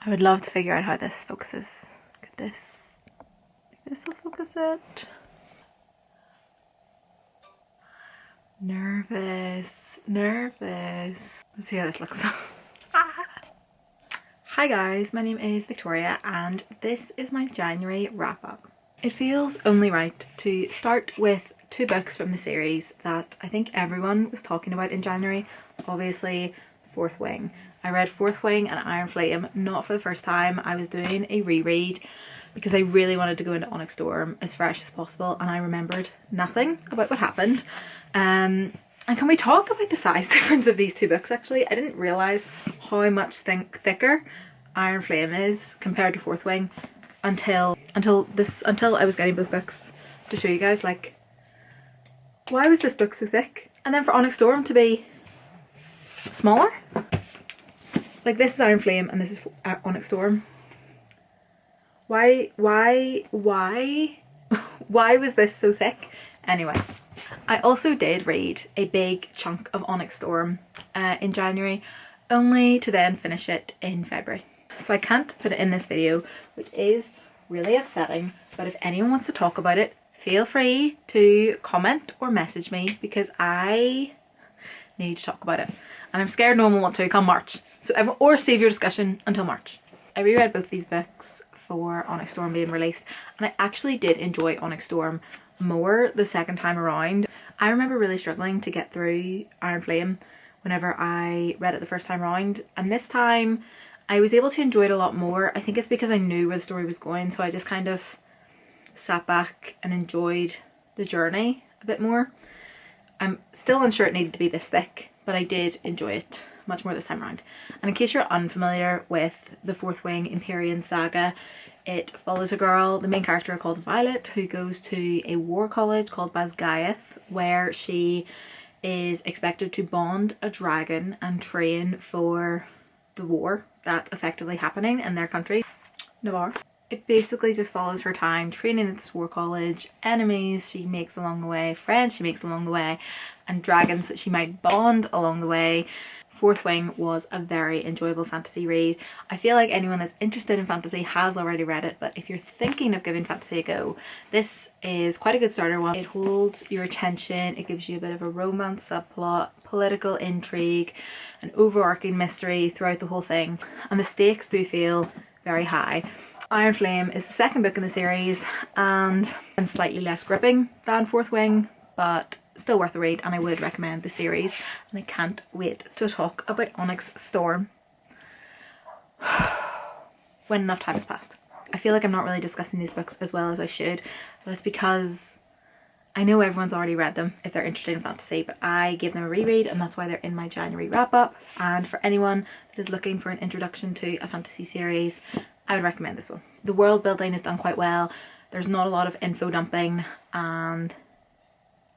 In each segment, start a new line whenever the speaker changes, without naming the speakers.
I would love to figure out how this focuses. Look at this. This will focus it. Nervous. Let's see how this looks. Hi guys, my name is Victoria and this is my January wrap up. It feels only right to start with two books from the series that I think everyone was talking about in January. Obviously, Fourth Wing. I read Fourth Wing and Iron Flame not for the first time. I was doing a reread because I really wanted to go into Onyx Storm as fresh as possible and I remembered nothing about what happened. And can we talk about the size difference of these two books actually? I didn't realise how much thicker Iron Flame is compared to Fourth Wing until I was getting both books to show you guys, like, why was this book so thick? And then for Onyx Storm to be smaller? Like, this is Iron Flame and this is Onyx Storm. Why was this so thick? Anyway, I also did read a big chunk of Onyx Storm in January, only to then finish it in February. So I can't put it in this video, which is really upsetting, but if anyone wants to talk about it, feel free to comment or message me because I need to talk about it. And I'm scared no one will want to come March. So or save your discussion until March. I reread both these books for Onyx Storm being released and I actually did enjoy Onyx Storm more the second time around. I remember really struggling to get through Iron Flame whenever I read it the first time around, and this time I was able to enjoy it a lot more. I think it's because I knew where the story was going, so I just kind of sat back and enjoyed the journey a bit more. I'm still unsure it needed to be this thick, but I did enjoy it much more this time around. And in case you're unfamiliar with the Fourth Wing Empyrean saga, it follows a girl, the main character called Violet, who goes to a war college called Basgiath, where she is expected to bond a dragon and train for the war that's effectively happening in their country, Navarre. It basically just follows her time training at this war college, enemies she makes along the way, friends she makes along the way, and dragons that she might bond along the way. Fourth Wing was a very enjoyable fantasy read. I feel like anyone that's interested in fantasy has already read it, but if you're thinking of giving fantasy a go, this is quite a good starter one. It holds your attention, it gives you a bit of a romance subplot, political intrigue, an overarching mystery throughout the whole thing, and the stakes do feel very high. Iron Flame is the second book in the series and slightly less gripping than Fourth Wing, but still worth a read, and I would recommend the series, and I can't wait to talk about Onyx Storm when enough time has passed. I feel like I'm not really discussing these books as well as I should, but it's because I know everyone's already read them if they're interested in fantasy, but I gave them a reread and that's why they're in my January wrap up. And for anyone that is looking for an introduction to a fantasy series, I would recommend this one. The world building is done quite well, there's not a lot of info dumping, and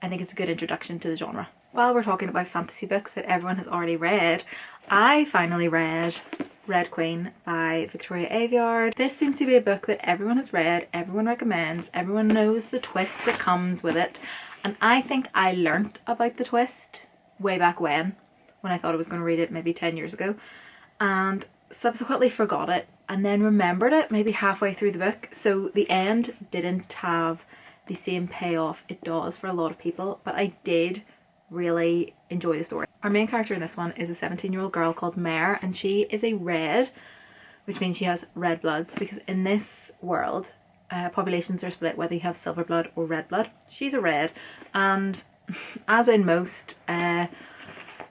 I think it's a good introduction to the genre. While we're talking about fantasy books that everyone has already read, I finally read Red Queen by Victoria Aveyard. This seems to be a book that everyone has read, everyone recommends, everyone knows the twist that comes with it, and I think I learnt about the twist way back when I thought I was going to read it maybe 10 years ago, and subsequently forgot it and then remembered it maybe halfway through the book. So the end didn't have the same payoff it does for a lot of people, but I did really enjoy the story. Our main character in this one is a 17-year-old girl called Mare, and she is a red, which means she has red bloods, because in this world populations are split whether you have silver blood or red blood. She's a red, and as in most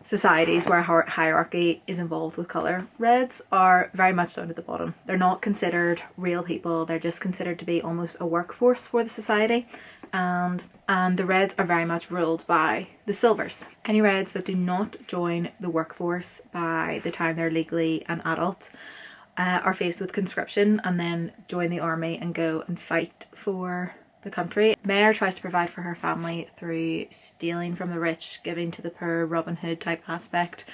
societies where hierarchy is involved with colour, reds are very much down at the bottom. They're not considered real people, they're just considered to be almost a workforce for the society, and the reds are very much ruled by the silvers. Any reds that do not join the workforce by the time they're legally an adult are faced with conscription and then join the army and go and fight for the country. Mare tries to provide for her family through stealing from the rich, giving to the poor, Robin Hood type aspect,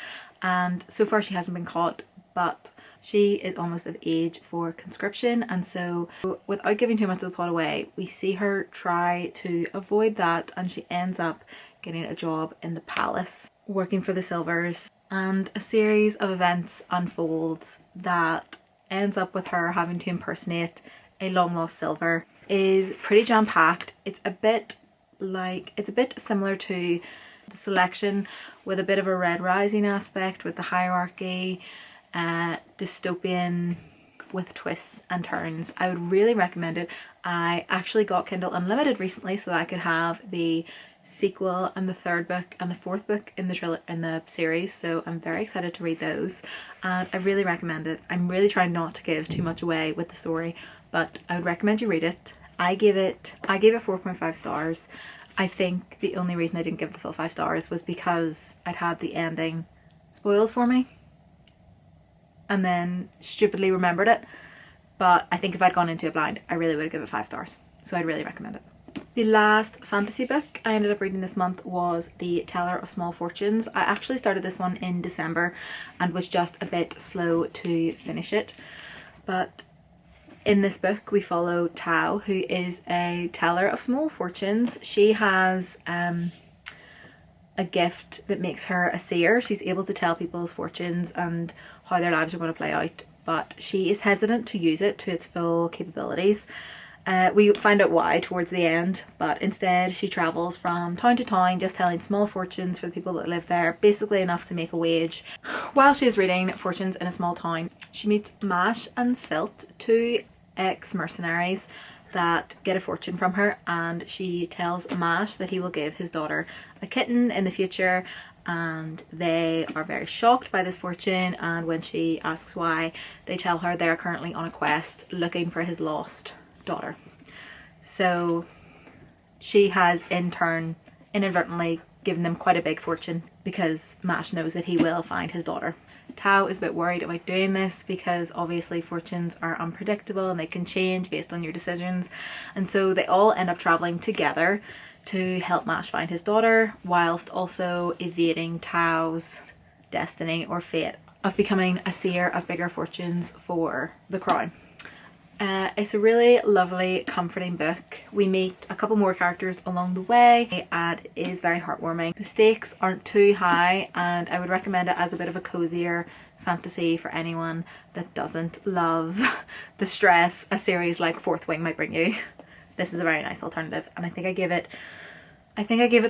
and so far she hasn't been caught, but she is almost of age for conscription, and so without giving too much of the plot away, we see her try to avoid that, and she ends up getting a job in the palace working for the Silvers, and a series of events unfolds that ends up with her having to impersonate a long lost silver is pretty jam-packed. It's a bit similar to The Selection, with a bit of a Red Rising aspect, with the hierarchy, dystopian with twists and turns. I would really recommend it. I actually got Kindle Unlimited recently so that I could have the sequel and the third book and the fourth book in the series, so I'm very excited to read those, and I really recommend it. I'm really trying not to give too much away with the story, but I would recommend you read it. I gave it 4.5 stars. I think the only reason I didn't give it the full 5 stars was because I'd had the ending spoiled for me and then stupidly remembered it, but I think if I'd gone into it blind, I really would have given it 5 stars, so I'd really recommend it. The last fantasy book I ended up reading this month was The Teller of Small Fortunes. I actually started this one in December and was just a bit slow to finish it, but in this book we follow Tao, who is a teller of small fortunes. She has a gift that makes her a seer. She's able to tell people's fortunes and how their lives are going to play out, but she is hesitant to use it to its full capabilities. We find out why towards the end, but instead she travels from town to town just telling small fortunes for the people that live there, basically enough to make a wage. While she is reading fortunes in a small town, she meets Mash and Silt, two ex-mercenaries that get a fortune from her, and she tells Mash that he will give his daughter a kitten in the future, and they are very shocked by this fortune, and when she asks why, they tell her they are currently on a quest looking for his lost daughter. So she has in turn inadvertently given them quite a big fortune because Mash knows that he will find his daughter. Tao is a bit worried about doing this because obviously fortunes are unpredictable and they can change based on your decisions, and so they all end up travelling together to help Mash find his daughter, whilst also evading Tao's destiny or fate of becoming a seer of bigger fortunes for the crown. It's a really lovely, comforting book. We meet a couple more characters along the way and it is very heartwarming. The stakes aren't too high and I would recommend it as a bit of a cozier fantasy for anyone that doesn't love the stress a series like Fourth Wing might bring you. This is a very nice alternative, and I think I gave it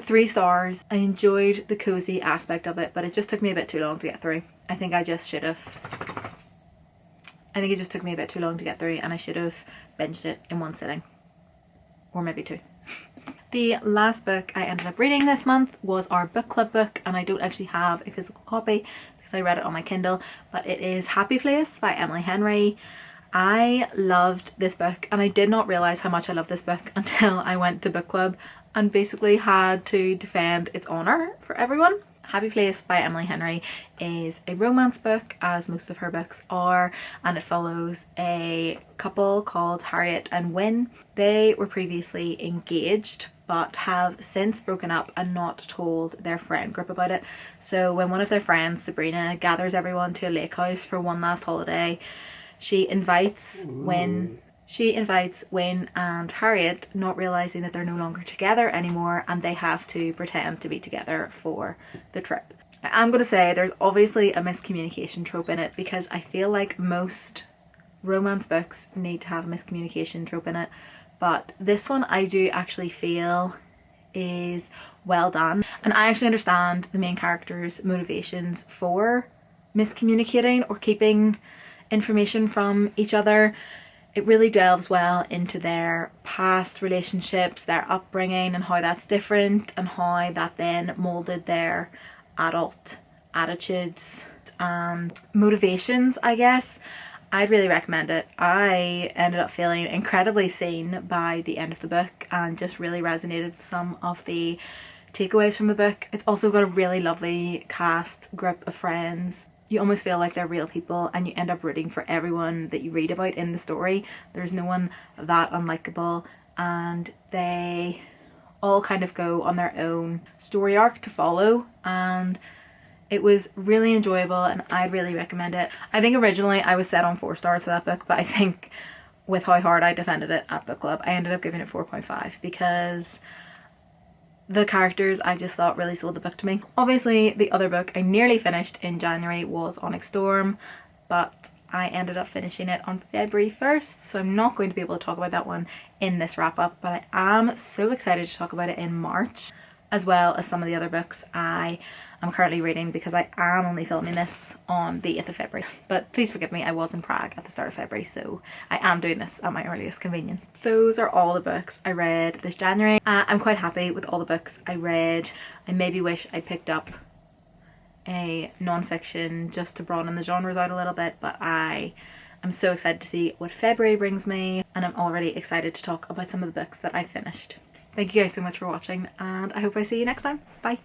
3 stars. I enjoyed the cozy aspect of it, but it just took me a bit too long to get through. I think it just took me a bit too long to get through and I should have binged it in one sitting. Or maybe 2. The last book I ended up reading this month was our book club book, and I don't actually have a physical copy because I read it on my Kindle, but it is Happy Place by Emily Henry. I loved this book and I did not realise how much I loved this book until I went to book club and basically had to defend its honour for everyone. Happy Place by Emily Henry is a romance book, as most of her books are, and it follows a couple called Harriet and Wynne. They were previously engaged but have since broken up and not told their friend group about it. So when one of their friends, Sabrina, gathers everyone to a lake house for one last holiday, she invites Wynne and Harriet, not realising that they're no longer together anymore and they have to pretend to be together for the trip. I'm going to say there's obviously a miscommunication trope in it because I feel like most romance books need to have a miscommunication trope in it, but this one I do actually feel is well done, and I actually understand the main character's motivations for miscommunicating or keeping information from each other. It really delves well into their past relationships, their upbringing and how that's different and how that then moulded their adult attitudes and motivations, I guess. I'd really recommend it. I ended up feeling incredibly seen by the end of the book and just really resonated with some of the takeaways from the book. It's also got a really lovely cast group of friends. You almost feel like they're real people and you end up rooting for everyone that you read about in the story. There's no one that unlikable and they all kind of go on their own story arc to follow, and it was really enjoyable and I'd really recommend it. I think originally I was set on 4 stars for that book, but I think with how hard I defended it at book club, I ended up giving it 4.5 because the characters I just thought really sold the book to me. Obviously the other book I nearly finished in January was Onyx Storm, but I ended up finishing it on February 1st, so I'm not going to be able to talk about that one in this wrap up, but I am so excited to talk about it in March, as well as some of the other books I am currently reading, because I am only filming this on the 8th of February. But please forgive me, I was in Prague at the start of February, so I am doing this at my earliest convenience. Those are all the books I read this January. I'm quite happy with all the books I read. I maybe wish I picked up a non-fiction just to broaden the genres out a little bit, but I'm so excited to see what February brings me, and I'm already excited to talk about some of the books that I finished. Thank you guys so much for watching, and I hope I see you next time. Bye!